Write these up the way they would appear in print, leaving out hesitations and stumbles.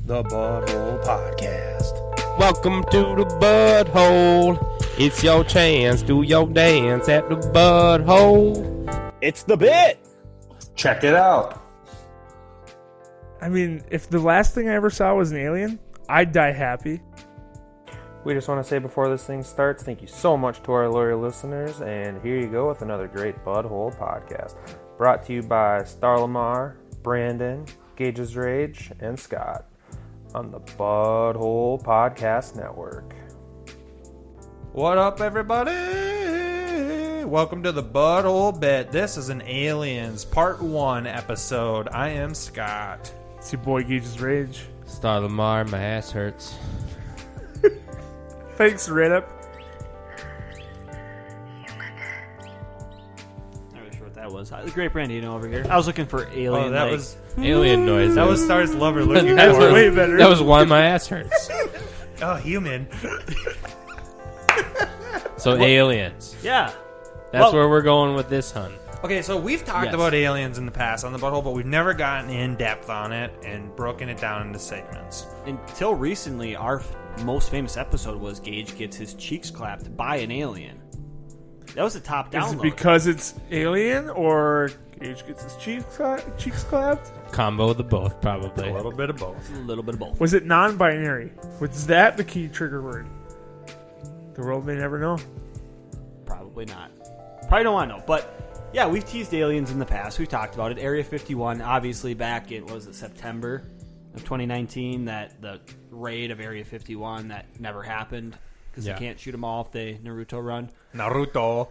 the Butthole Podcast. Welcome to the Butthole. It's your chance. Do your dance at the Butthole. It's the bit. Check it out. I mean, if the last thing I ever saw was an alien, I'd die happy. We just want to say before this thing starts, thank you so much to our loyal listeners, and here you go with another great Butthole podcast. Brought to you by Star Lamar, Brandon, Gage's Rage, and Scott on the Butthole Podcast Network. What up, everybody? Welcome to the Butthole Bit. This is an Aliens Part 1 episode. I am Scott. It's your boy Gage's Rage. Star Lamar, my ass hurts. Thanks, Red Up. Not really sure what that was. The great Brandino over here. I was looking for alien. Oh, that was Alien noises. that was Star's lover looking That's for. way better. That was why my ass hurts. Oh, human. So aliens. Yeah. That's where we're going with this hunt. Okay, so we've talked Yes. about aliens in the past on the Butthole, but we've never gotten in depth on it and broken it down into segments. Until recently, our most famous episode was Gage gets his cheeks clapped by an alien. That was a top Is download. it because it's alien or Gage gets his cheeks clapped? Combo of the both, probably. A little bit of both. A little bit of both. Was it non-binary? Was that the key trigger word? The world may never know. Probably not. Probably don't want to know. But yeah, we've teased aliens in the past. We've talked about it. Area 51, obviously back in, was it September of 2019, that the raid of Area 51 that never happened because Yeah. they can't shoot them all if they Naruto run. Naruto.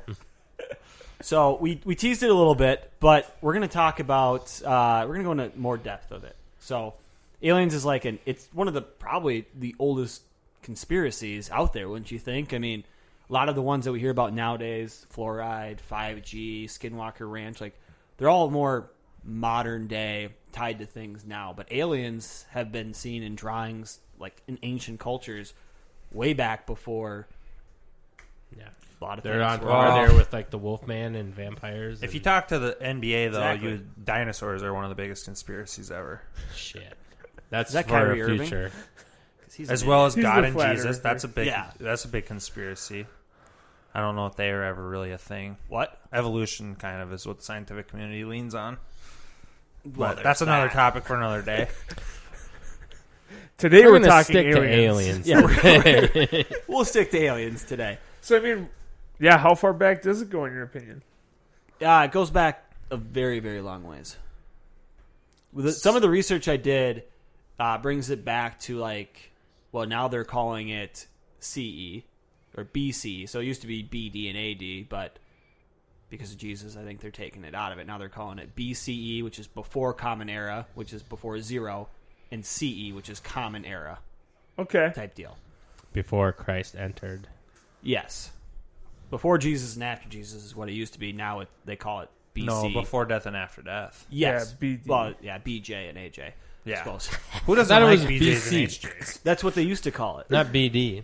So we teased it a little bit, but we're going to talk about, we're going to go into more depth of it. So aliens is like it's one of the, probably the oldest conspiracies out there, wouldn't you think? I mean, a lot of the ones that we hear about nowadays, fluoride, 5G, Skinwalker Ranch, like they're all more modern day, tied to things now. But aliens have been seen in drawings, like in ancient cultures, way back before. Yeah. A lot of They're things on were- par there with like the Wolfman and vampires. If you and talk to the NBA, though, Exactly. dinosaurs are one of the biggest conspiracies ever. shit. That's Is that for Kyrie the Irving? future. 'cause he's As an well idiot. as He's God the and flat Jesus. earther. That's a big conspiracy. I don't know if they were ever really a thing. What? Evolution kind of is what the scientific community leans on. Well, But that's there's another that. topic for another day. Today We're we're gonna talking stick aliens. to aliens. Yeah, we'll stick to aliens today. So I mean, yeah, how far back does it go in your opinion? It goes back a very, very long ways. Some of the research I did brings it back to now they're calling it CE or BC. So it used to be BD and AD, but because of Jesus, I think they're taking it out of it. Now they're calling it BCE, which is before Common Era, which is before zero, and CE, which is Common Era Okay. type deal. Before Christ entered. Yes. Before Jesus and after Jesus is what it used to be. Now they call it BC. No, before death and after death. Yes. Yeah, BD. Well, yeah, BJ and AJ. Yeah. I suppose. Who doesn't thought it like was BJs and BC. HJs? That's what they used to call it. Not BD.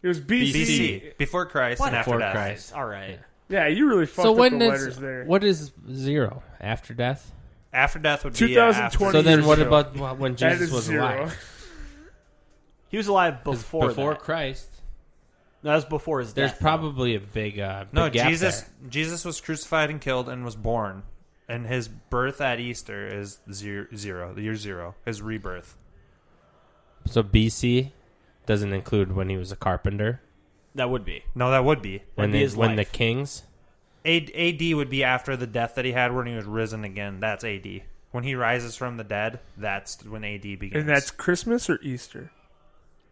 It was BC. BC. Before Christ and after Before death. Christ. All right. Yeah, you really fucked So up when the is letters there. what is zero? After death? After death would be 2020. So then years what ago. about when That Jesus is was zero. alive? He was alive 'Cause before that. Christ. No, that was before his There's death. probably a big No, big gap Jesus. there. Jesus was crucified and killed and was born, and his birth at Easter is zero. The year zero. His rebirth. So BC doesn't include when he was a carpenter. That would be. No, that would be. When be they, his when the life. kings. AD would be after the death that he had when he was risen again. That's AD. When he rises from the dead, that's when AD begins. And that's Christmas or Easter?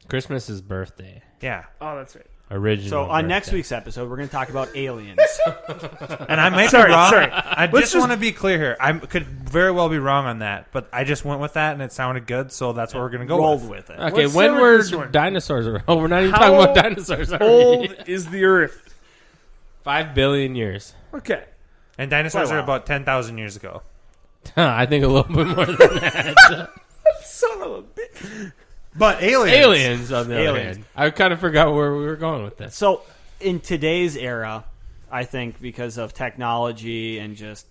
Christmas is birthday. yeah. Oh, that's right. Original. So on birthday. next week's episode, we're going to talk about aliens. And I might Sorry, be wrong. sorry. I Let's just want to be clear here. I could very well be wrong on that, but I just went with that and it sounded good, so that's what we're going to go Rolled with. with it. Okay, Let's when start with were this one. dinosaurs around? Oh, we're not even How talking about dinosaurs. Are we? Old is the Earth. 5 billion years. Okay. And dinosaurs Quite a are while. about 10,000 years ago. I think a little bit more than that. Son of a bitch. But aliens. Aliens, on the other Aliens. hand. I kind of forgot where we were going with this. So in today's era, I think because of technology and just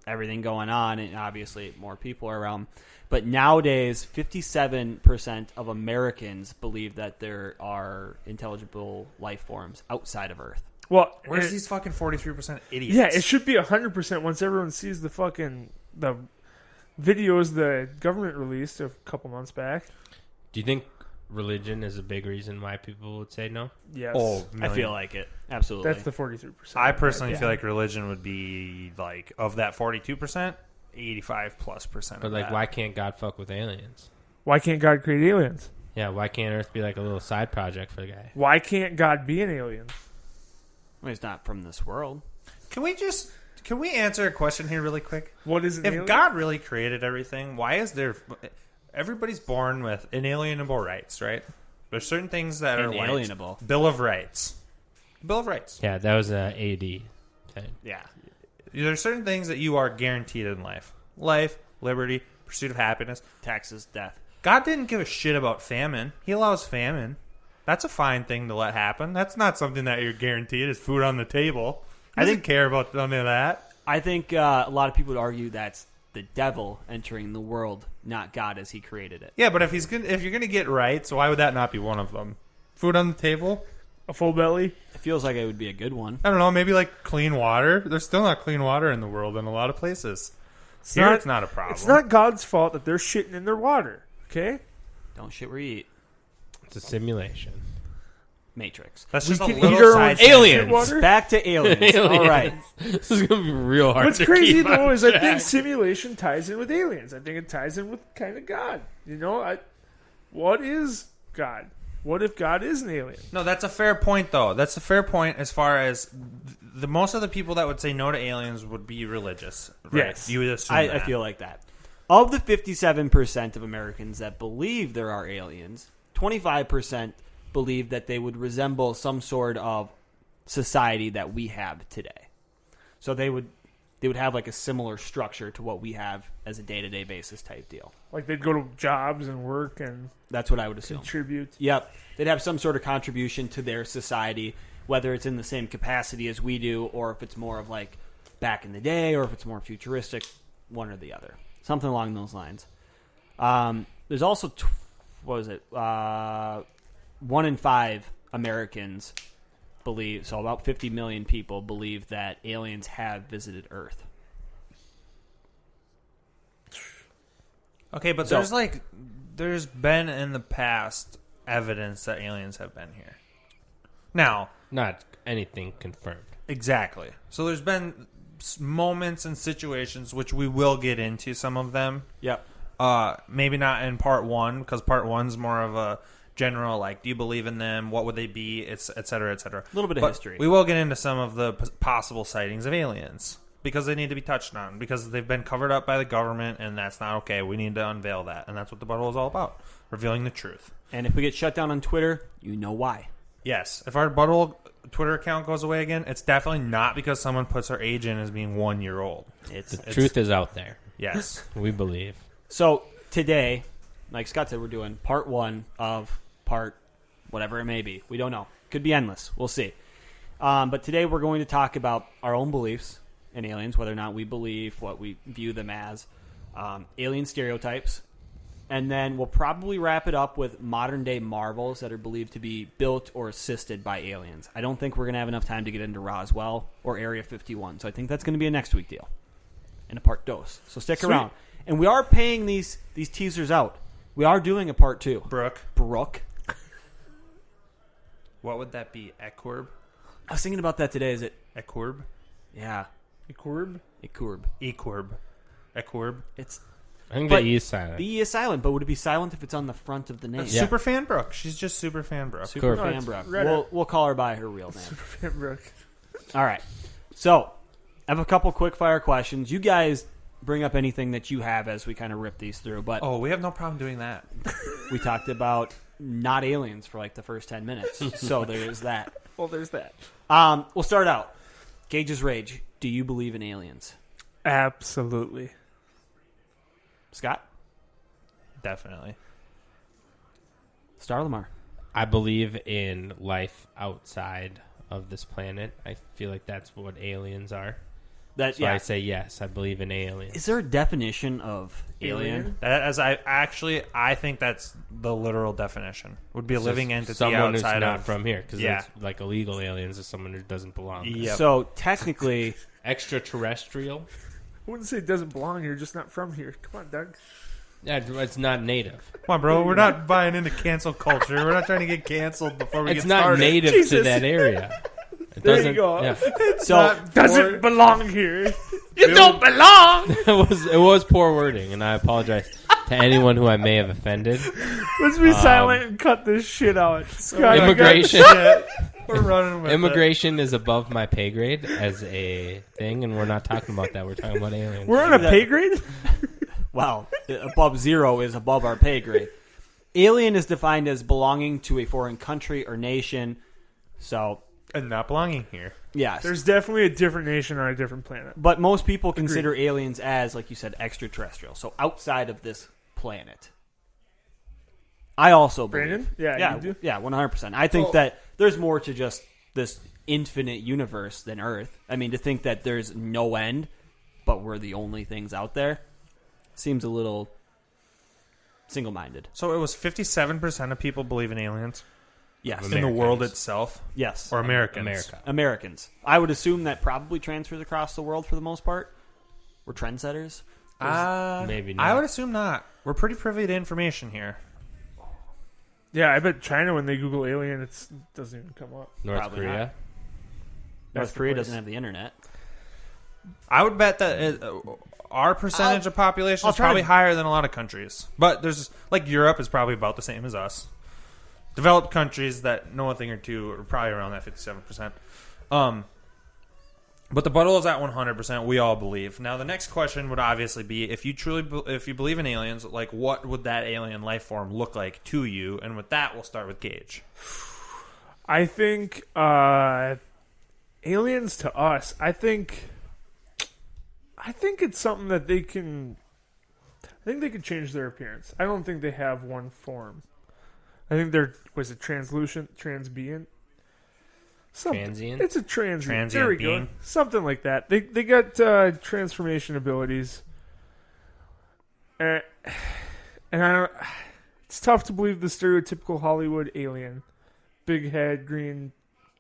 everything going on, and obviously more people are around, But nowadays, 57% of Americans believe that there are intelligible life forms outside of Earth. Well, Where's these fucking 43% idiots? yeah, it should be 100% once everyone sees the videos the government released a couple months back. Do you think religion is a big reason why people would say no? Yes. Oh, I feel like it. Absolutely. That's the 43%. I personally Yeah. feel like religion would be like, of that 42%, 85+%. But of like, that. why can't God fuck with aliens? Why can't God create aliens? Yeah, why can't Earth be like a little side project for the guy? Why can't God be an alien? Well, he's not from this world. Can we answer a question here really quick? What is an If alien? God really created everything, why is there? Everybody's born with inalienable rights, right? There's certain things that are Inalienable. like Bill of Rights. Bill of Rights. Yeah, that was a AD thing. Yeah. There's certain things that you are guaranteed in life: life, liberty, pursuit of happiness. Taxes, death. God didn't give a shit about famine. He allows famine. That's a fine thing to let happen. That's not something that you're guaranteed is food on the table. I didn't care about none of that. I think a lot of people would argue that's the devil entering the world, not God as he created it. Yeah, but if you're gonna get rights, why would that not be one of them? Food on the table. A full belly? It feels like it would be a good one. I don't know. Maybe like clean water. There's still not clean water in the world in a lot of places. Here, it's not a problem. It's not God's fault that they're shitting in their water. Okay? Don't shit where you eat. It's a simulation. Matrix. That's We just a can eat little our own side shit Aliens. water? Back to aliens. All right. This is gonna be real hard. What's to crazy keep though on is I think track. simulation ties in with aliens. I think it ties in with kind of God. You know, what is God? What if God is an alien? No, that's a fair point, though. That's a fair point as far as the most of the people that would say no to aliens would be religious. Right? Yes. You would assume I that. feel like that. Of the 57% of Americans that believe there are aliens, 25% believe that they would resemble some sort of society that we have today. So they would have like a similar structure to what we have as a day-to-day basis type deal. Like they'd go to jobs and work and That's what I would assume. contribute. Yep. They'd have some sort of contribution to their society, whether it's in the same capacity as we do, or if it's more of like back in the day, or if it's more futuristic, one or the other. Something along those lines. There's also, 1 in 5 Americans believe, so about 50 million people believe that aliens have visited Earth. Okay, but So- there's been in the past evidence that aliens have been here. Now, Not anything confirmed. exactly. So there's been moments and situations which we will get into some of them. Yep. Maybe not in part one, because part one's more of a general, like, do you believe in them? What would they be? Et cetera, et cetera. A little bit of But history. We will get into some of the possible sightings of aliens because they need to be touched on because they've been covered up by the government, and that's not okay. We need to unveil that, and that's what the butthole is all about, revealing the truth. And if we get shut down on Twitter, you know why. Yes, if our butthole Twitter account goes away again, it's definitely not because someone puts our age in as being 1 year old. The truth is out there. Yes. We believe. So today, like Scott said, we're doing part 1 of part whatever it may be. We don't know. Could be endless. We'll see. But today we're going to talk about our own beliefs in aliens, whether or not we believe what we view them as, alien stereotypes, and then we'll probably wrap it up with modern day marvels that are believed to be built or assisted by aliens. I don't think we're going to have enough time to get into Roswell or Area 51, so I think that's going to be a next week deal and a part dos. So stick around. And we are paying these teasers out. We are doing a part 2. Brooke. What would that be? Equurb? I was thinking about that today. Is it? Equurb? Yeah. Equurb? Equurb. Equurb. Equurb. It's I think But the E is silent. the E is silent, but would it be silent if it's on the front of the name? Yeah. Super fan Brooke. She's just super fan Brooke. Super Correct. fan No, it's Brooke. Reddit. We'll call her by her real name. Brooke. All right. So, I have a couple quick fire questions. You guys bring up anything that you have as we kind of rip these through, but Oh, we have no problem doing that. we talked about not aliens for like the first 10 minutes. So there is that. Well, there's that. We'll start out. Gage's Rage. Do you believe in aliens? Absolutely. Scott? Definitely. Star Lamar? I believe in life outside of this planet. I feel like that's what aliens are. That So I say yes, I believe in aliens. Is there a definition of alien? I think that's the literal definition. Would be a living entity someone who's outside not of from here, because Yeah. it's like illegal aliens is someone who doesn't belong. Yep. So technically, Extraterrestrial. I wouldn't say it doesn't belong here, just not from here. Come on, Doug. Yeah, it's not native. Come on, bro. We're not buying into cancel culture. We're not trying to get canceled before we It's get not started. native to Jesus. that area. It There you doesn't- go. Yeah. so Doesn't belong here. you don't belong. it was poor wording, and I apologize to anyone who I may have offended. Let's be silent and cut this shit out. God, Immigration. We're running with Immigration is above my pay grade as a thing, and we're not talking about that. We're talking about aliens. We're on a pay grade? Well, above zero is above our pay grade. Alien is defined as belonging to a foreign country or nation. So, and not belonging here. yes. There's definitely a different nation on a different planet. But most people consider aliens as, like you said, extraterrestrial. So outside of this planet. I also believe. Brandon? Yeah, you do? Yeah, 100%. I think that there's more to just this infinite universe than Earth. I mean, to think that there's no end, but we're the only things out there, seems a little single-minded. So it was 57% of people believe in aliens Yes. in the world itself, Yes. or Americans. America. Americans. I would assume that probably transfers across the world for the most part. We're trendsetters. Maybe not. I would assume not. We're pretty privy to information here. Yeah, I bet China, when they Google alien, it doesn't even come up. North Probably Korea. not. That's North the Korea place. doesn't have the internet. I would bet that our percentage of population I'll is try probably to- higher than a lot of countries. But there's like Europe is probably about the same as us. Developed countries that know a thing or two are probably around that 57%. But the butthole is at 100%. We all believe. Now the next question would obviously be if you if you believe in aliens, like what would that alien life form look like to you? And with that, we'll start with Gage. I think aliens to us, I think it's something that they can. I think they could change their appearance. I don't think they have one form. I think they're translucent, transient. Transient? It's a transient. Transient There we being. go. Something like that. They got transformation abilities. And I don't. It's tough to believe the stereotypical Hollywood alien, big head, green,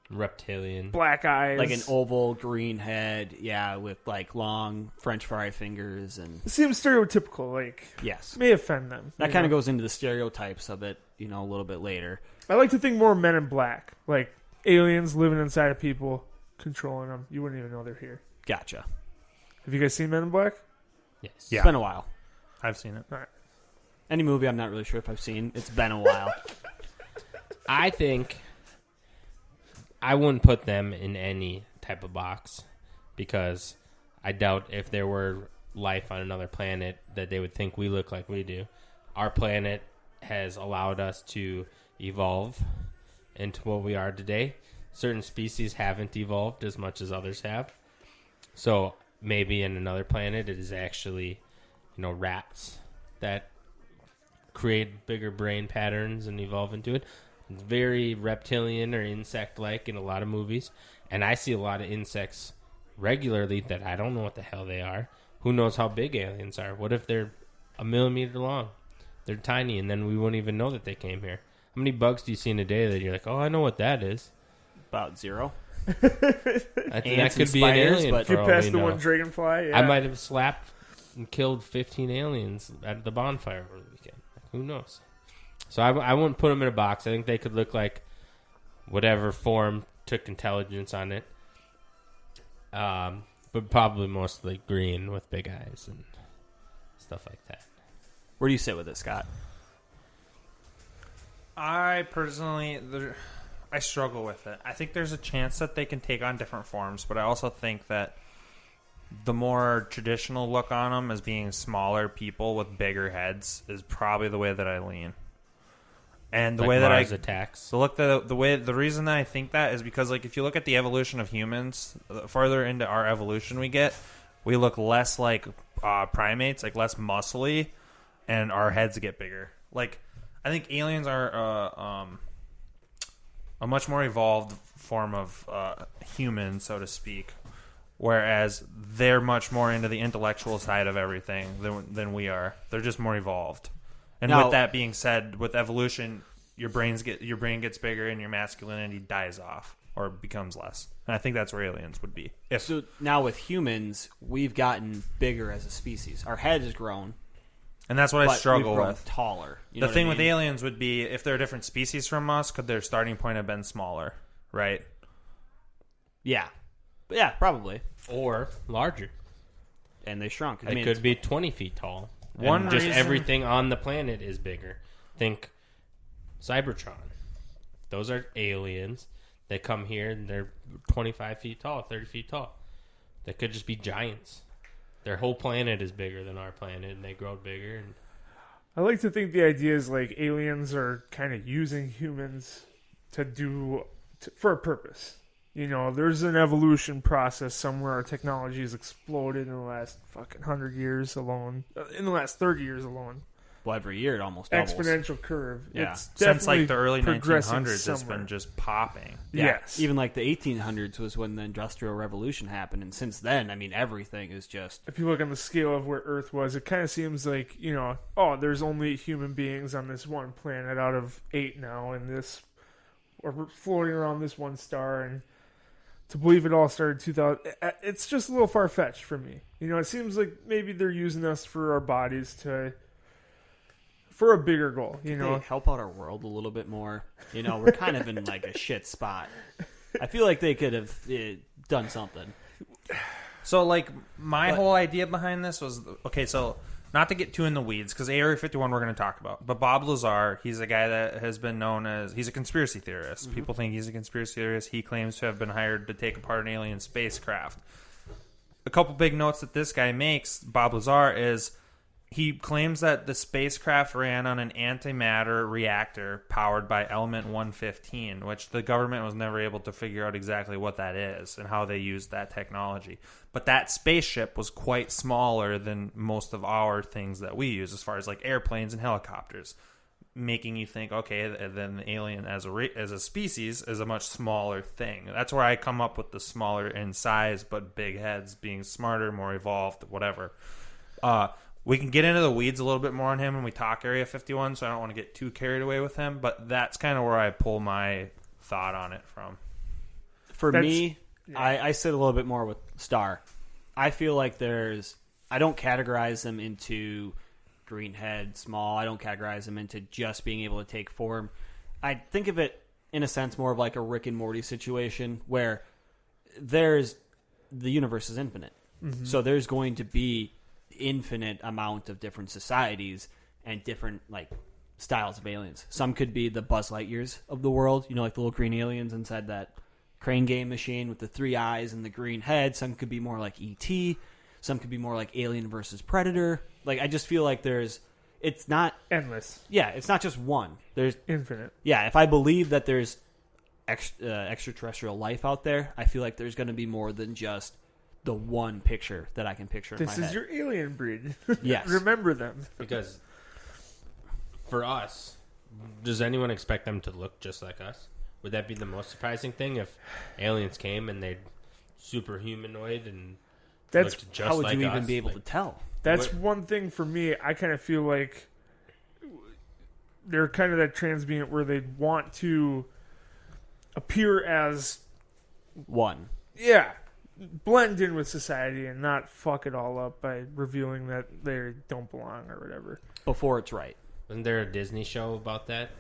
Reptilian. black eyes, Like an oval green head, yeah, with like long French fry fingers, and It seems stereotypical. Like yes, may offend them. that you kind of know? goes into the stereotypes of it, a little bit later. I like to think more Men in Black, like aliens living inside of people, controlling them. You wouldn't even know they're here. Gotcha. Have you guys seen Men in Black? Yes. Yeah. It's been a while. I've seen it. Any movie I'm not really sure if I've seen. It's been a while. I think I wouldn't put them in any type of box because I doubt if there were life on another planet that they would think we look like we do. Our planet has allowed us to evolve into what we are today. Certain species haven't evolved as much as others have. So maybe in another planet it is actually, rats that create bigger brain patterns and evolve into it. It's very reptilian or insect-like in a lot of movies. And I see a lot of insects regularly that I don't know what the hell they are. Who knows how big aliens are? What if they're a millimeter long? They're tiny, and then we wouldn't even know that they came here. How many bugs do you see in a day that you're like, oh, I know what that is? About zero. That Ants could and be an spiders, alien but- for Get all past we the know. one dragonfly. Yeah. I might have slapped and killed 15 aliens at the bonfire over the weekend. Who knows? So I wouldn't put them in a box. I think they could look like whatever form took intelligence on it. But probably mostly green with big eyes and stuff like that. Where do you sit with it, Scott? I personally, I struggle with it. I think there's a chance that they can take on different forms, but I also think that the more traditional look on them as being smaller people with bigger heads is probably the way that I lean. And the Like way that Mars attacks. So look, the reason that I think that is because if you look at the evolution of humans, the farther into our evolution we get, we look less like primates, like less muscly, and our heads get bigger. I think aliens are a much more evolved form of human, so to speak. whereas they're much more into the intellectual side of everything than we are. They're just more evolved. And Now- with that being said, with evolution, your brain gets bigger and your masculinity dies off or becomes less. And I think that's where aliens would be. So now with humans, we've gotten bigger as a species. Our head has grown, And that's what I but struggle we've grown with. taller. You The know what thing I with mean? aliens would be if they're a different species from us, could their starting point have been smaller, right? Yeah, probably. Or larger. And they shrunk. It could be 20 feet tall. One And just reason- everything on the planet is bigger. Think Cybertron. Those are aliens. They come here and they're 25 feet tall, 30 feet tall. They could just be giants. Their whole planet is bigger than our planet, and they grow bigger. And I like to think the idea is like aliens are kind of using humans for a purpose. You know, there's an evolution process somewhere. Our technology has exploded in the last fucking 100 years alone. In the last 30 years alone. Well, every year it almost doubles. Exponential curve. Yeah. It's Since like definitely the early progressing 1900s, it's somewhere. been just popping. Yeah. Yes. Even like the 1800s was when the Industrial Revolution happened. And since then, I mean, everything is just... If you look on the scale of where Earth was, it kind of seems like, you know, there's only human beings on this one planet out of 8 now, and we're floating around this one star, and to believe it all started 2000, it's just a little far-fetched for me. You know, it seems like maybe they're using us for our bodies for a bigger goal, you know. They help out our world a little bit more. You know, we're kind of in like a shit spot. I feel like they could have done something. So, like, my whole idea behind this was, okay, so not to get too in the weeds, because Area 51 we're going to talk about, but Bob Lazar, he's a guy that has been known as, he's a conspiracy theorist. People think he's a conspiracy theorist. He claims to have been hired to take apart an alien spacecraft. A couple big notes that this guy makes, Bob Lazar, is he claims that the spacecraft ran on an antimatter reactor powered by element 115, which the government was never able to figure out exactly what that is and how they used that technology. But that spaceship was quite smaller than most of our things that we use, as far as like airplanes and helicopters, making you think, okay, then the alien as a species is a much smaller thing. That's where I come up with the smaller in size but big heads, being smarter, more evolved, whatever. We can get into the weeds a little bit more on him when we talk Area 51, so I don't want to get too carried away with him, but that's kind of where I pull my thought on it from. For me, I sit a little bit more with Star. I feel like I don't categorize them into greenhead, small. I don't categorize them into just being able to take form. I think of it, in a sense, more of like a Rick and Morty situation where the universe is infinite. Mm-hmm. So there's going to be infinite amount of different societies and different like styles of aliens. Some could be the Buzz Lightyears of the world, you know, like the little green aliens inside that crane game machine with the 3 eyes and the green head. Some could be more like E.T. Some could be more like Alien versus Predator. Like, I just feel like it's not endless. Yeah, it's not just one. There's infinite. Yeah, if I believe that there's extraterrestrial life out there, I feel like there's going to be more than just the one picture that I can picture in my head. This is your alien breed. Yes. Remember them. because for us, does anyone expect them to look just like us? Would that be the most surprising thing if aliens came and they're super humanoid and looked just how would like you us? even be able Like, to tell? That's one thing for me. I kind of feel like they're kind of that transient where they want to appear as One. blend in with society and not fuck it all up by revealing that they don't belong or whatever. Before it's right. Wasn't there a Disney show about that?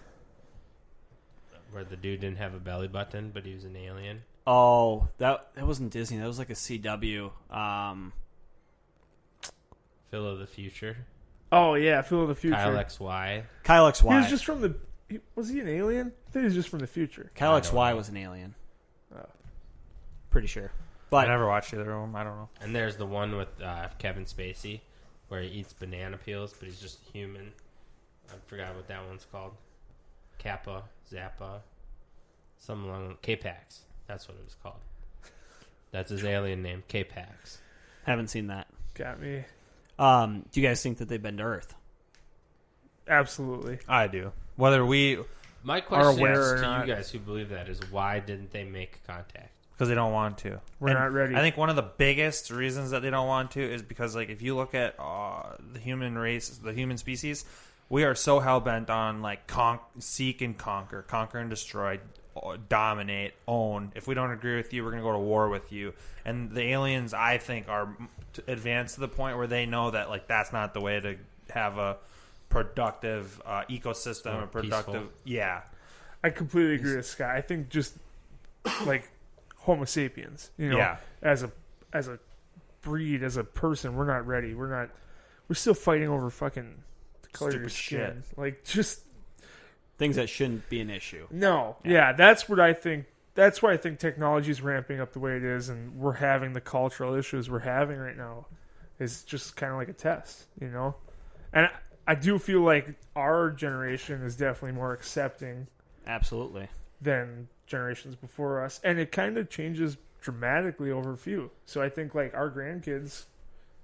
Where the dude didn't have a belly button, but he was an alien? Oh, that wasn't Disney. That was like a CW. Phil of the Future. Oh yeah, Phil of the Future. Kyle XY. Kyle XY. He was just from was he an alien? I think he was just from the future. Kyle I don't XY know. was an alien. Pretty sure. But I never watched either of them. I don't know. And there's the one with Kevin Spacey where he eats banana peels, but he's just human. I forgot what that one's called. Kappa, Zappa, something along K-Pax. That's what it was called. That's his alien name, K-Pax. haven't seen that. Got me. Do you guys think that they've been to Earth? Absolutely. I do. Whether we My question aware is or to not. you guys who believe that is why didn't they make contact? because they don't want to. We're not ready. I think one of the biggest reasons that they don't want to is because, like, if you look at the human race, the human species, we are so hell bent on like seek and conquer and destroy, dominate, own. If we don't agree with you, we're going to go to war with you. And the aliens, I think, are advanced to the point where they know that like that's not the way to have a productive ecosystem, a productive, peaceful. yeah. I completely agree with Scott. I think just like Homo sapiens, Yeah. as a breed, as a person, we're not ready. We're still fighting over fucking the color of your Stupid skin. Like, just Things that shouldn't be an issue. no. Yeah, that's what I think. That's why I think technology is ramping up the way it is, and we're having the cultural issues we're having right now. Is just kind of like a test, And I do feel like our generation is definitely more accepting Absolutely. than generations before us, and it kind of changes dramatically over a few. So I think like our grandkids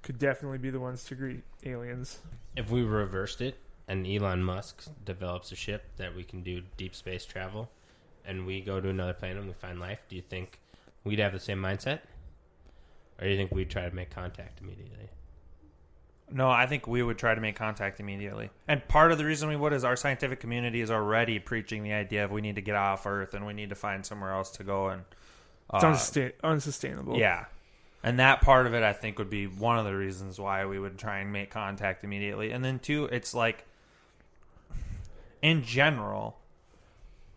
could definitely be the ones to greet aliens. If we reversed it and Elon Musk develops a ship that we can do deep space travel and we go to another planet and we find life, do you think we'd have the same mindset? Or do you think we'd try to make contact immediately? No, I think we would try to make contact immediately. And part of the reason we would is our scientific community is already preaching the idea of we need to get off Earth and we need to find somewhere else to go. And It's unsustainable. yeah. And that part of it, I think, would be one of the reasons why we would try and make contact immediately. And then, two, it's like, in general,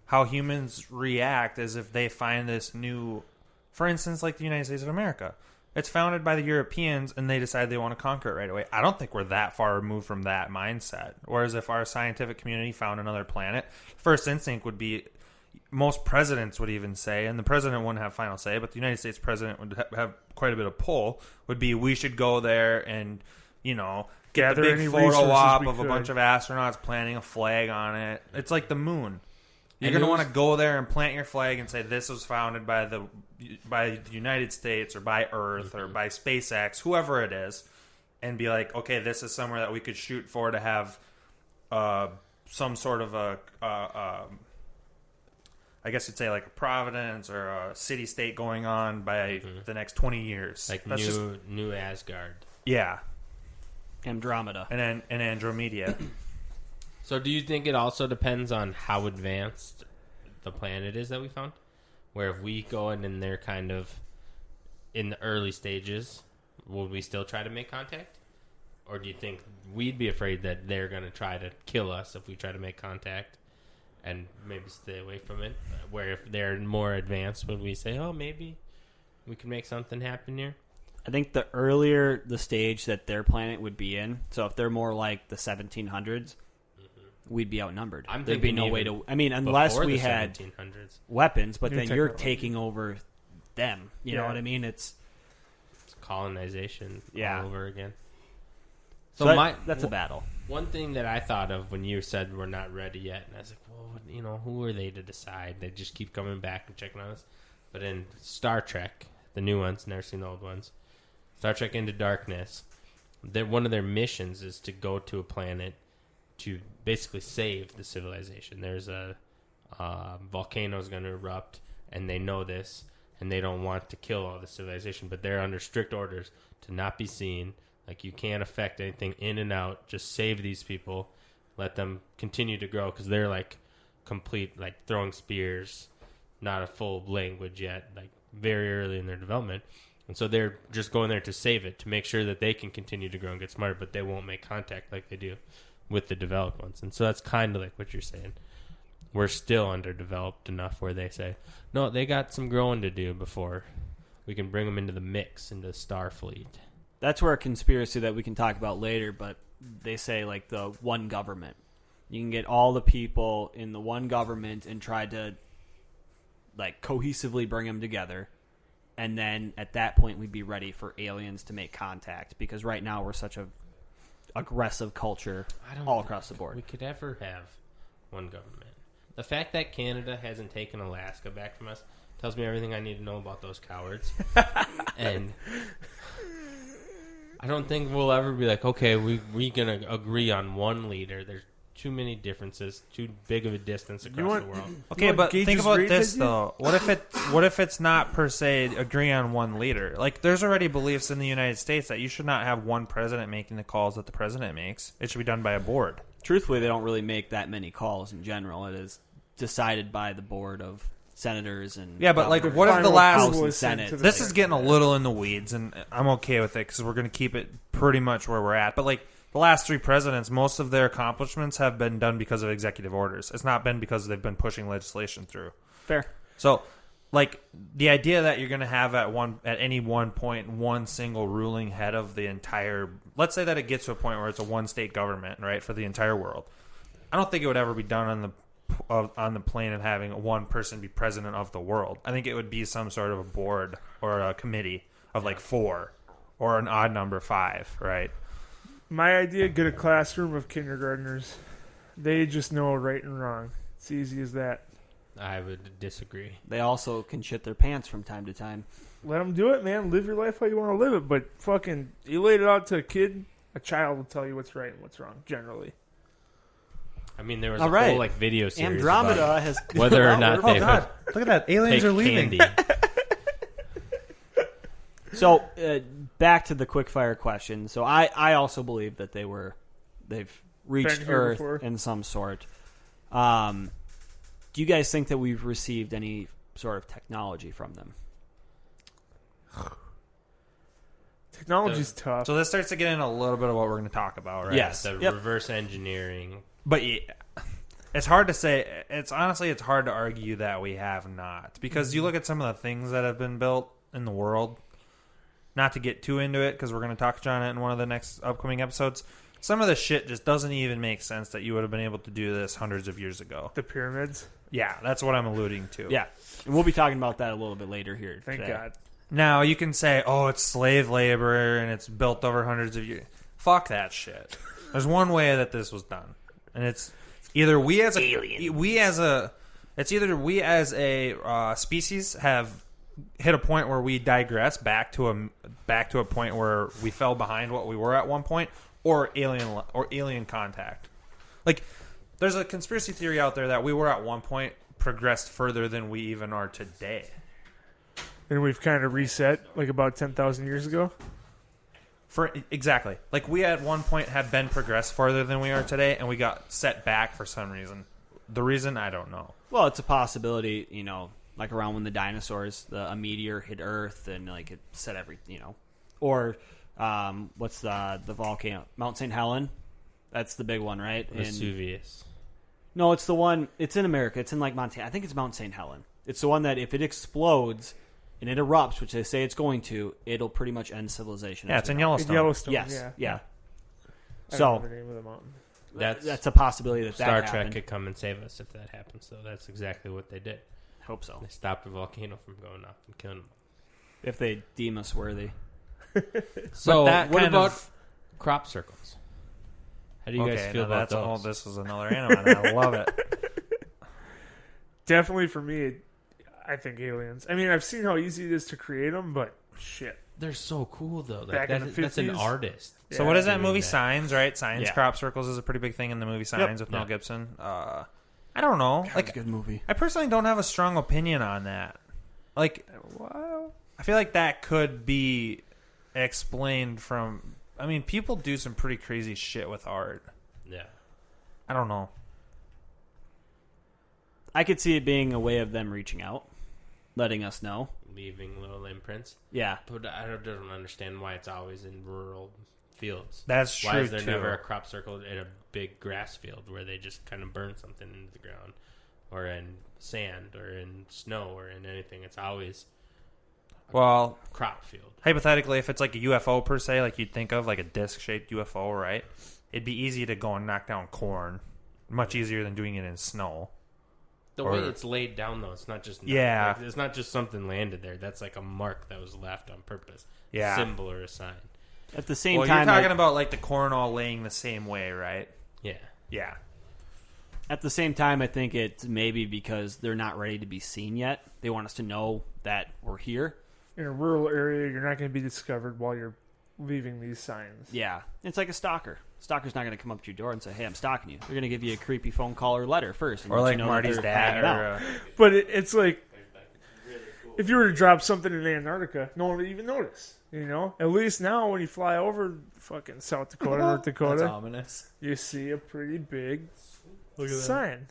how humans react as if they find this new, for instance, like the United States of America. It's founded by the Europeans, and they decide they want to conquer it right away. I don't think we're that far removed from that mindset. Whereas if our scientific community found another planet, first instinct would be, most presidents would even say, and the president wouldn't have final say, but the United States president would have quite a bit of pull, would be we should go there and, get Gather the any big photo resources op we of a could. bunch of astronauts planting a flag on it. It's like the moon. You're And going to it want was- to go there and plant your flag and say this was founded by the United States or by Earth or by SpaceX, whoever it is, and be like, okay, this is somewhere that we could shoot for to have some sort of a, I guess you'd say like a Providence or a city-state going on by the next 20 years. Like That's new Asgard. yeah, Andromeda. and Andromeda. So do you think it also depends on how advanced the planet is that we found? Where if we go in and they're kind of in the early stages, will we still try to make contact? Or do you think we'd be afraid that they're going to try to kill us if we try to make contact and maybe stay away from it? Where if they're more advanced, would we say, oh, maybe we can make something happen here? I think the earlier the stage that their planet would be in, so if they're more like the 1700s, we'd be outnumbered. I'm There'd be thinking no way even to. I mean, unless Before we the had 1700s. weapons, but New then you're technology. taking over them. You know Yeah. what I mean? It's It's colonization Yeah. all over again. so that's a battle. One thing that I thought of when you said we're not ready yet, and I was like, well, who are they to decide? They just keep coming back and checking on us. But in Star Trek, the new ones, never seen the old ones, Star Trek Into Darkness, one of their missions is to go to a planet to basically save the civilization. There's a volcano is going to erupt, and they know this, and they don't want to kill all the civilization, but they're under strict orders to not be seen. Like, you can't affect anything in and out. Just save these people. Let them continue to grow, because they're, like, complete, like, throwing spears. Not a full language yet. Like, very early in their development. And so they're just going there to save it, to make sure that they can continue to grow and get smarter, but they won't make contact like they do with the developed ones. And so that's kind of like what you're saying. We're still underdeveloped enough where they say, no, they got some growing to do before we can bring them into the mix, into Starfleet. That's where a conspiracy that we can talk about later, but they say like the one government. You can get all the people in the one government and try to like cohesively bring them together. And then at that point we'd be ready for aliens to make contact, because right now we're such a aggressive culture all across the board. We could ever have one government. The fact that Canada hasn't taken Alaska back from us tells me everything I need to know about those cowards. And I don't think we'll ever be like, okay, we're going to agree on one leader. There's too many differences, too big of a distance across the world. Okay, but think about this though. What if it's not per se agree on one leader? Like, there's already beliefs in the United States that you should not have one president making the calls that the president makes. It should be done by a board. Truthfully, they don't really make that many calls in general. It is decided by the board of senators and but like, what if the last House and Senate? This is getting a little in the weeds, and I'm okay with it because we're going to keep it pretty much where we're at. But like, the last 3 presidents, most of their accomplishments have been done because of executive orders. It's not been because they've been pushing legislation through. Fair. So, like, the idea that you're going to have at any one point one single ruling head of the entire, let's say that it gets to a point where it's a one-state government, right, for the entire world. I don't think it would ever be done on the plane of having one person be president of the world. I think it would be some sort of a board or a committee of like 4 or an odd number 5, right? My idea, get a classroom of kindergartners. They just know right and wrong. It's easy as that. I would disagree. They also can shit their pants from time to time. Let them do it, man. Live your life how you want to live it. But fucking, you laid it out to a kid, a child will tell you what's right and what's wrong, generally. I mean, there was All a right. whole like video series Andromeda about has whether or not they God, look at that. Aliens take are leaving. candy. So back to the quickfire question. So I also believe that they've reached Been here Earth before. in some sort. Do you guys think that we've received any sort of technology from them? Technology's tough. So this starts to get in a little bit of what we're going to talk about, right? Yes. The Yep. reverse engineering. But yeah, it's hard to say. It's hard to argue that we have not, because you look at some of the things that have been built in the world. Not to get too into it, because we're going to touch on it in one of the next upcoming episodes. Some of the shit just doesn't even make sense that you would have been able to do this hundreds of years ago. The pyramids. Yeah, that's what I'm alluding to. Yeah. And we'll be talking about that a little bit later here. Thank today. God. Now, you can say, oh, it's slave labor and it's built over hundreds of years. Fuck that shit. There's one way that this was done. And it's either we as a species have hit a point where we digress back to a point where we fell behind what we were at one point, or alien contact. Like, there's a conspiracy theory out there that we were at one point progressed further than we even are today. And we've kind of reset, like about 10,000 years ago. Exactly. Like, we at one point had been progressed farther than we are today, and we got set back for some reason. The reason, I don't know. Well, it's a possibility, like around when the dinosaurs, a meteor hit Earth and like it set everything, Or what's the volcano? Mount St. Helen? That's the big one, right? Vesuvius. No, it's the one. It's in America. It's in like Montana. I think it's Mount St. Helen. It's the one that if it explodes and it erupts, which they say it's going to, it'll pretty much end civilization. Yeah, it's in Yellowstone. Yellowstone. Yes. Yeah. I don't So know the name of the mountain. that's a possibility that Star that Trek happened. could come and save us if that happens. So that's exactly what they did. Hope so. They stopped the volcano from going up and killing them. If they deem us worthy. So that what kind about of- crop circles? How do you guys feel about those? This is another animal, and I love it. Definitely for me, I think aliens. I mean, I've seen how easy it is to create them, but shit. They're so cool though. Like, Back in the that's an 50s? artist. So what is that doing movie, that. Signs, right? Signs, Yeah. crop circles is a pretty big thing in the movie Signs with Mel Yeah. Gibson. I don't know. That was Like, a good movie. I personally don't have a strong opinion on that. Like, I feel like that could be explained from... I mean, people do some pretty crazy shit with art. Yeah. I don't know. I could see it being a way of them reaching out, letting us know. Leaving little imprints. Yeah. But I don't understand why it's always in rural fields. That's Why true, is there too. never a crop circle in a big grass field where they just kind of burn something into the ground, or in sand, or in snow, or in anything? It's always Well, crop field. hypothetically, if it's like a UFO per se, like you'd think of, like a disc-shaped UFO, right? It'd be easy to go and knock down corn. Much easier than doing it in snow. The Or- way it's laid down, though, it's not just Yeah. Like, it's not just something landed there. That's like a mark that was left on purpose. Yeah. A symbol or a sign. At the same Well, time, you're talking about like the corn all laying the same way, right? Yeah. Yeah. at the same time, I think it's maybe because they're not ready to be seen yet. They want us to know that we're here. In a rural area, you're not going to be discovered while you're leaving these signs. Yeah, it's like a stalker. stalker's not going to come up to your door and say, "Hey, I'm stalking you." They're going to give you a creepy phone call or letter first, and Or let like you know that Marty's they're dad. hanging out. Or, But it's like if you were to drop something in Antarctica, no one would even notice. You know, at least now when you fly over fucking South Dakota, North that's Dakota, ominous. you see a pretty big sign.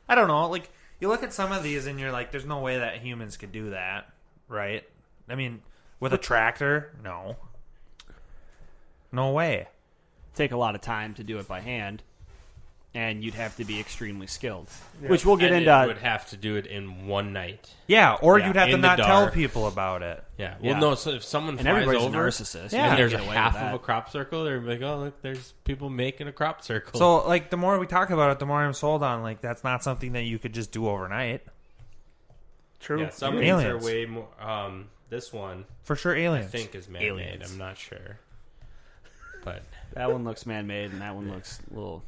I don't know. Like, you look at some of these and you're like, there's no way that humans could do that, right? I mean, with a tractor, no. No way. Take a lot of time to do it by hand, and you'd have to be extremely skilled. Yeah. Which we'll get And into. it would have to do it in one night. Yeah, or Yeah, you'd have to in the not tell dark. people about it. Yeah. Well, Yeah. no. So if someone and flies everybody's over a narcissist. Yeah. and You there's can't get away half with of that. a crop circle, they're like, "Oh, look, there's people making a crop circle." So, like, the more we talk about it, the more I'm sold on, like, that's not something that you could just do overnight. True. yeah, some of these are Aliens. way more. This one For sure, I aliens. think is man-made. Aliens. I'm not sure, but That one looks man-made, and that one looks a little.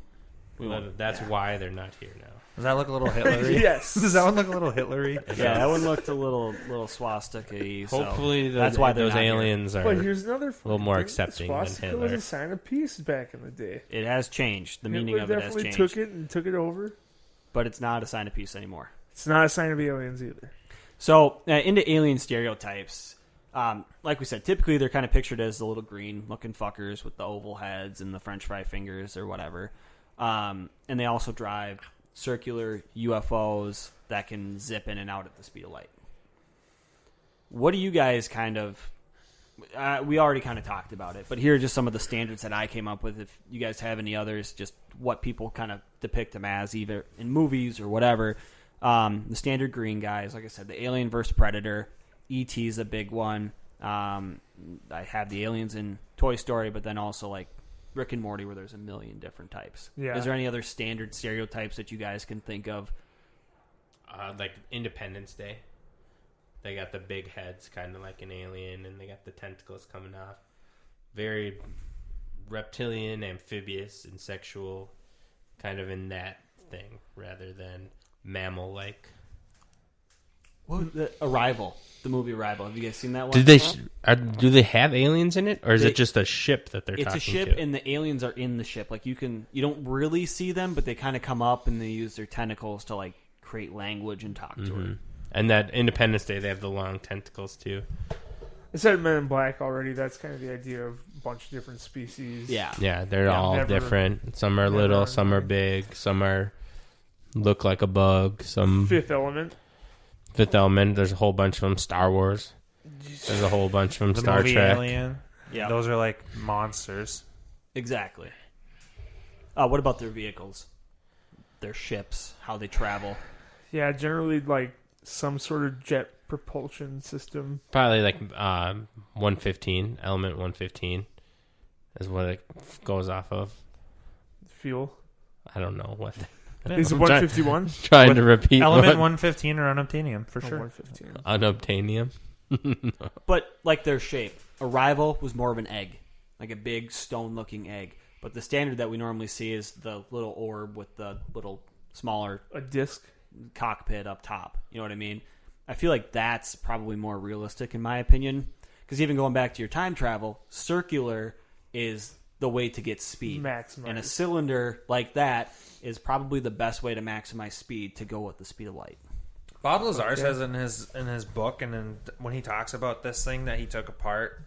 that's why they're not here now. Does that look a little Hitlery? Yes. Does that one look a little Hitlery? Yeah, that one looked a little swastika-y. So Hopefully, that's why they're those not here. aliens are. But here's another little more thing. accepting than Swastika was Hitler. a sign of peace back in the day. It has changed. The meaning Hitler of it has definitely changed. took it and took it over. But it's not a sign of peace anymore. It's not a sign of aliens either. So, into alien stereotypes, like we said, typically they're kind of pictured as the little green-looking fuckers with the oval heads and the French fry fingers or whatever. And they also drive circular UFOs that can zip in and out at the speed of light. What do you guys kind of... we already kind of talked about it, but here are just some of the standards that I came up with. If you guys have any others, just what people kind of depict them as, either in movies or whatever. The standard green guys, like I said, the Alien vs. Predator, E.T. is a big one. I have the aliens in Toy Story, but then also like Rick and Morty, where there's a million different types. Yeah. Is there any other standard stereotypes that you guys can think of? Like Independence Day. They got the big heads, kind of like an alien, and they got the tentacles coming off. Very reptilian, amphibious, and sexual, kind of in that thing, rather than mammal-like. Arrival, the movie Arrival. Have you guys seen that one? Do they have aliens in it, or is it just a ship that they're It's talking a ship, to? and the aliens are in the ship. Like you don't really see them, but they kind of come up and they use their tentacles to like create language and talk to her. And that Independence Day, they have the long tentacles too. I said Men in Black already. That's kind of the idea of a bunch of different species. Yeah, Yeah, they're Yeah, all never- different. Some are never little, some are understand. big, some are look like a bug. Some Fifth Element. Fifth Element. There's a whole bunch of them. Star Wars. There's a whole bunch of them. The Star movie Trek. Alien. yeah, Those are like monsters. exactly. What about their vehicles, their ships, how they travel? Yeah, generally like some sort of jet propulsion system. Probably like 115. Element 115 is what it goes off of. Fuel. I don't know what. Is it I'm trying- 151? Trying to repeat Element what 115 or unobtainium, for sure. 115. unobtainium. But like their shape, Arrival was more of an egg, like a big stone-looking egg. But the standard that we normally see is the little orb with the little smaller A disc. cockpit up top. You know what I mean? I feel like that's probably more realistic in my opinion. Because even going back to your time travel, circular is the way to get speed. Maximize. And a cylinder like that is probably the best way to maximize speed to go with the speed of light. Bob Lazar says in his book, and when he talks about this thing that he took apart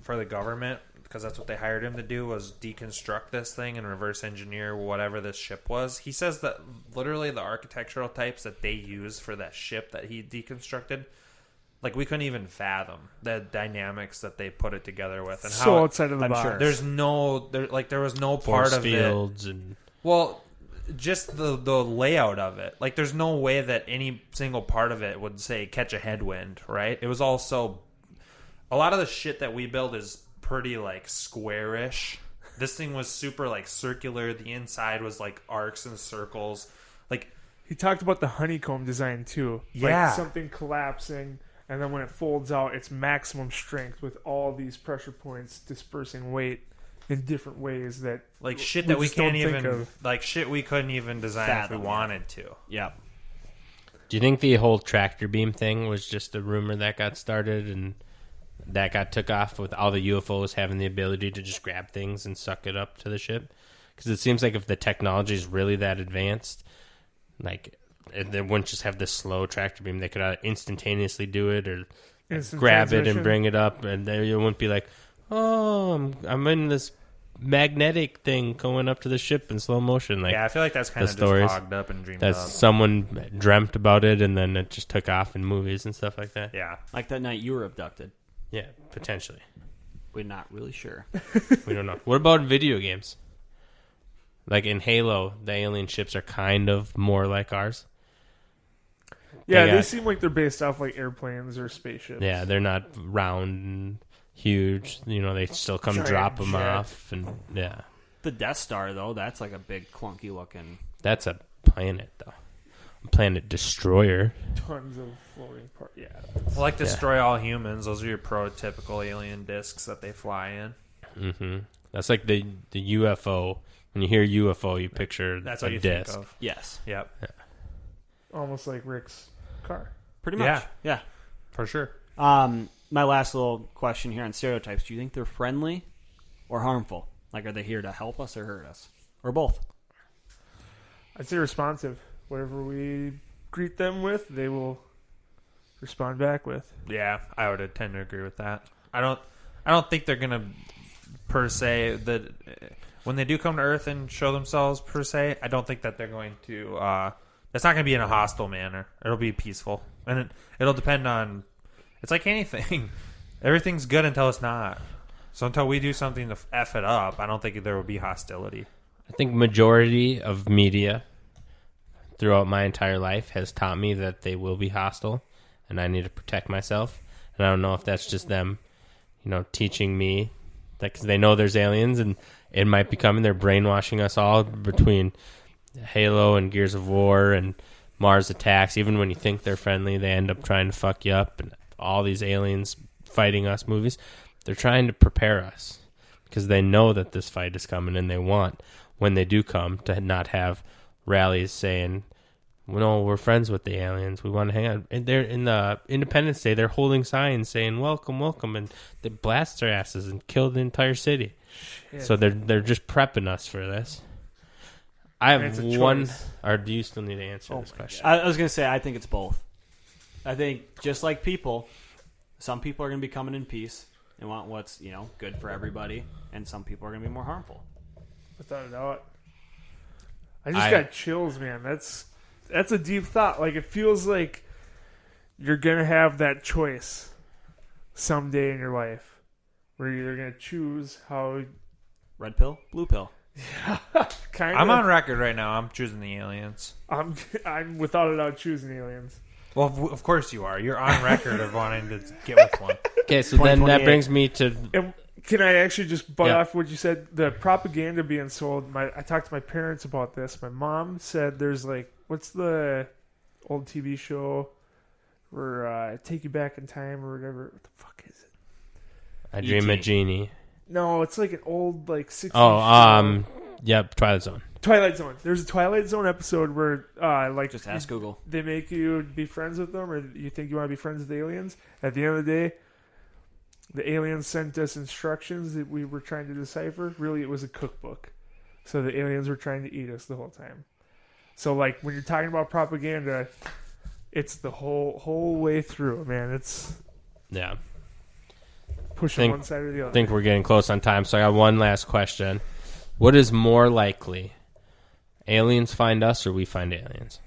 for the government, because that's what they hired him to do, was deconstruct this thing and reverse engineer whatever this ship was. He says that literally the architectural types that they used for that ship that he deconstructed, like we couldn't even fathom the dynamics that they put it together with, and So how outside of the I'm box. sure. there was no part Force of it. fields and Well, just the layout of it. Like, there's no way that any single part of it would, say, catch a headwind, right? It was also... A lot of the shit that we build is pretty, like, squarish. This thing was super, like, circular. The inside was, like, arcs and circles. Like, He talked about the honeycomb design too. Yeah. Like something collapsing, and then when it folds out, it's maximum strength with all these pressure points dispersing weight in different ways that like shit that we just don't can't think even... of. Like, shit we couldn't even design if Fathom, we yeah. wanted to. Yeah. do you think the whole tractor beam thing was just a rumor that got started and that got took off with all the UFOs having the ability to just grab things and suck it up to the ship. Because it seems like if the technology is really that advanced, like they wouldn't just have this slow tractor beam. They could either instantaneously do it or Instant grab it and transmission. bring it up, and then it wouldn't be like, oh, I'm in this magnetic thing going up to the ship in slow motion. Like, Yeah, I feel like that's kind the of stories. just hogged up and dreamed that up. someone dreamt about it, and then it just took off in movies and stuff like that. Yeah. Like that night you were abducted. Yeah, potentially. We're not really sure. We don't know. What about video games? Like in Halo, the alien ships are kind of more like ours. Yeah, They they got- seem like they're based off like airplanes or spaceships. Yeah, they're not round and huge. You know, they still come Giant drop them jet. off, and yeah, The Death Star, though, that's like a big, clunky looking. that's a planet though. A planet destroyer. Tons of floating parts. Yeah. Well, like Destroy All Humans, those are your prototypical alien discs that they fly in. Mm-hmm. That's like the UFO. When you hear UFO, you picture That's a what you disc. think of. Yes. Yep, Almost like Rick's car. Pretty much. Yeah. for sure. My last little question here on stereotypes. Do you think they're friendly or harmful? Like, are they here to help us or hurt us? Or both? I'd say responsive. Whatever we greet them with, they will respond back with. Yeah, I would tend to agree with that. I don't think they're gonna per se that when they do come to Earth and show themselves per se. I don't think that they're going to. It's not going to be in a hostile manner. It'll be peaceful, and it'll depend on. It's like anything. Everything's good until it's not. So until we do something to f it up, I don't think there will be hostility. I think majority of media throughout my entire life has taught me that they will be hostile, and I need to protect myself. And I don't know if that's just them, teaching me that 'cause they know there's aliens, and it might be coming. They're brainwashing us all between Halo and Gears of War and Mars Attacks. Even when you think they're friendly, they end up trying to fuck you up. And all these aliens fighting us movies, they're trying to prepare us because they know that this fight is coming, and they want, when they do come, to not have rallies saying, well, no, we're friends with the aliens. We want to hang out. And they're in the Independence Day. They're holding signs saying "Welcome, welcome," and they blast their asses and kill the entire city. Shit. So they're just prepping us for this. I And have it's a one. choice. Or do you still need to answer Oh this my question? I was going to say, I think it's both. I think just like people, some people are going to be coming in peace and want what's, good for everybody, and some people are going to be more harmful. Without a doubt. I just got chills, man. That's a deep thought. Like, it feels like you're going to have that choice someday in your life where you're going to choose how Red pill, blue pill. kind of. I'm on record right now. I'm choosing the aliens. I'm without a doubt choosing aliens. Well, of course you are. You're on record of wanting to get with one. Okay, so then that 2028. brings me to And can I actually just butt Yeah. off what you said? The propaganda being sold. I talked to my parents about this. My mom said there's what's the old TV show where Take You Back in Time or whatever? What the fuck is it? I Dream a Genie. No, it's like an old 60s Oh, yep, Twilight Zone. Twilight Zone. There's a Twilight Zone episode where Just ask Google. they make you be friends with them, or you think you want to be friends with aliens. At the end of the day, the aliens sent us instructions that we were trying to decipher. Really, it was a cookbook. So the aliens were trying to eat us the whole time. So when you're talking about propaganda, it's the whole way through, man. It's Yeah. pushing one side or the other. I think we're getting close on time, so I got one last question. What is more likely? Aliens find us or we find aliens?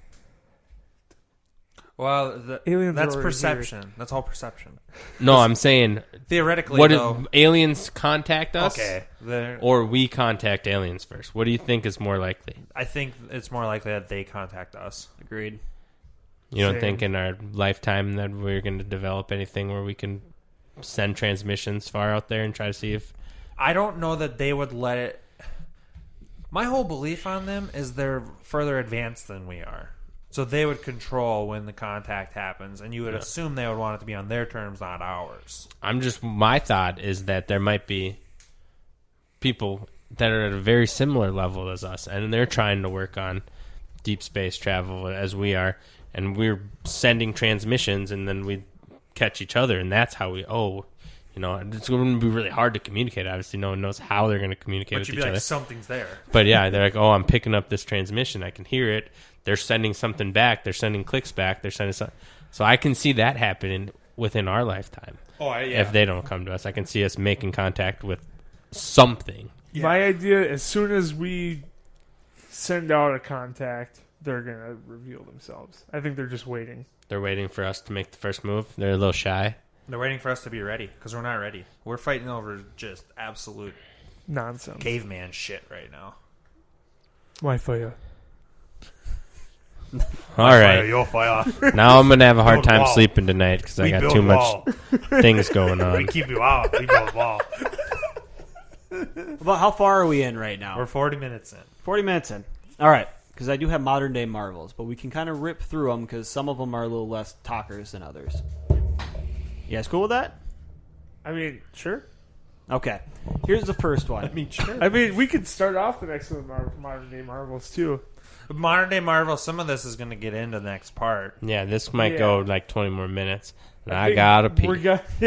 Well, Aliens that's are already perception. That's all perception. No, I'm saying Theoretically, what if though. aliens contact us Okay. or we contact aliens first? What do you think is more likely? I think it's more likely that they contact us. Agreed. You don't Same. think in our lifetime that we're going to develop anything where we can send transmissions far out there and try to see if... I don't know that they would let it. My whole belief on them is they're further advanced than we are. So they would control when the contact happens, and you would assume they would want it to be on their terms, not ours. My thought is that there might be people that are at a very similar level as us, and they're trying to work on deep space travel as we are, and we're sending transmissions, and then we catch each other, and that's how we, You know, it's going to be really hard to communicate. Obviously, no one knows how they're going to communicate But with you'd each be like, other. something's there. But yeah, they're like, oh, I'm picking up this transmission. I can hear it. They're sending something back. They're sending clicks back. They're sending something. So I can see that happening within our lifetime. Oh, yeah. If they don't come to us, I can see us making contact with something. Yeah. My idea, as soon as we send out a contact, they're going to reveal themselves. I think they're just waiting. They're waiting for us to make the first move. They're a little shy. They're waiting for us to be ready because we're not ready. We're fighting over just absolute Nonsense. caveman shit right now. Wi-Fi. All right. You'll fire. Now I'm going to have a hard Build time wall. sleeping tonight because I got too much things going on. We keep you out. We build wall. About how far are we in right now? We're 40 minutes in. 40 minutes in. All right, because I do have modern day marvels, but we can kind of rip through them because some of them are a little less talkers than others. You guys cool with that? I mean, sure. Okay. Here's the first one. Sure. I mean, we could start off the next one with modern day marvels too. Modern day Marvel, some of this is going to get into the next part. Yeah, this might go like 20 more minutes. And I think got to pee.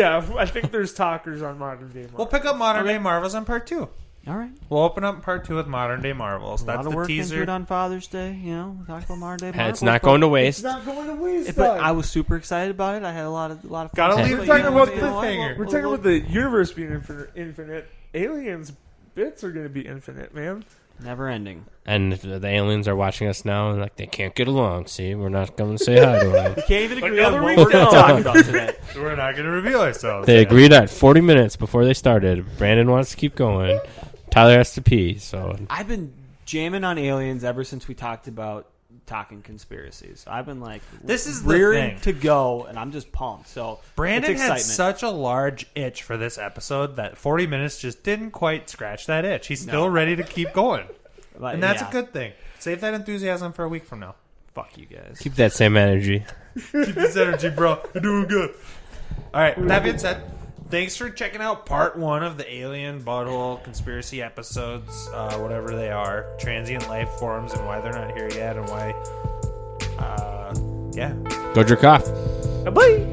I think there's talkers on modern day We'll marvels. pick up Modern Day Marvels on part 2. All right. We'll open up part 2 with Modern Day Marvels. A That's lot of the work into teaser. it on Father's Day. You know, we talk about modern day marvels. It's not going to It's waste. not going to waste. But I was super excited about it. I had a lot of fun. Gotta with leave it, it you talking know, about you know what? cliffhanger. We're talking about the universe being infinite. Aliens bits are going to be infinite, man. Never ending. And if the aliens are watching us now and like they can't get along. See, we're not going to say hi to them. We can't even agree Another on what week we're going to down. talk about today. We're not going to reveal ourselves. They agreed at 40 minutes before they started. Brandon wants to keep going. Tyler has to pee. So I've been jamming on aliens ever since we talked about talking conspiracies. I've been like, This is the rearing thing. to go, and I'm just pumped. So Brandon it's had excitement. such a large itch for this episode that 40 minutes just didn't quite scratch that itch. He's still ready to keep going. But, And that's yeah. a good thing. Save that enthusiasm for a week from now. Fuck you guys. keep that same energy. Keep this energy, bro. You're doing good. All right. That being said, thanks for checking out part 1 of the alien butthole conspiracy episodes, whatever they are, transient life forms, and why they're not here yet, and why. Yeah. Go jerk off. Bye.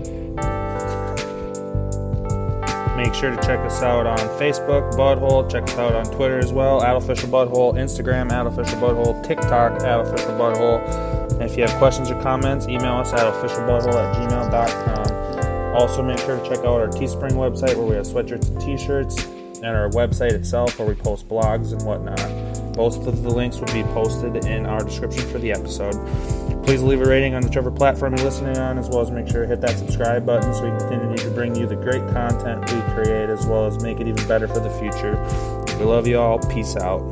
Make sure to check us out on Facebook, Butthole. Check us out on Twitter as well, @officialbutthole, Instagram, @officialbutthole, TikTok, @officialbutthole. And if you have questions or comments, email us at officialbutthole@gmail.com. Also, make sure to check out our Teespring website where we have sweatshirts and t-shirts, and our website itself where we post blogs and whatnot. Both of the links will be posted in our description for the episode. Please leave a rating on whichever platform you're listening on, as well as make sure to hit that subscribe button so we can continue to bring you the great content we create, as well as make it even better for the future. We love you all. Peace out.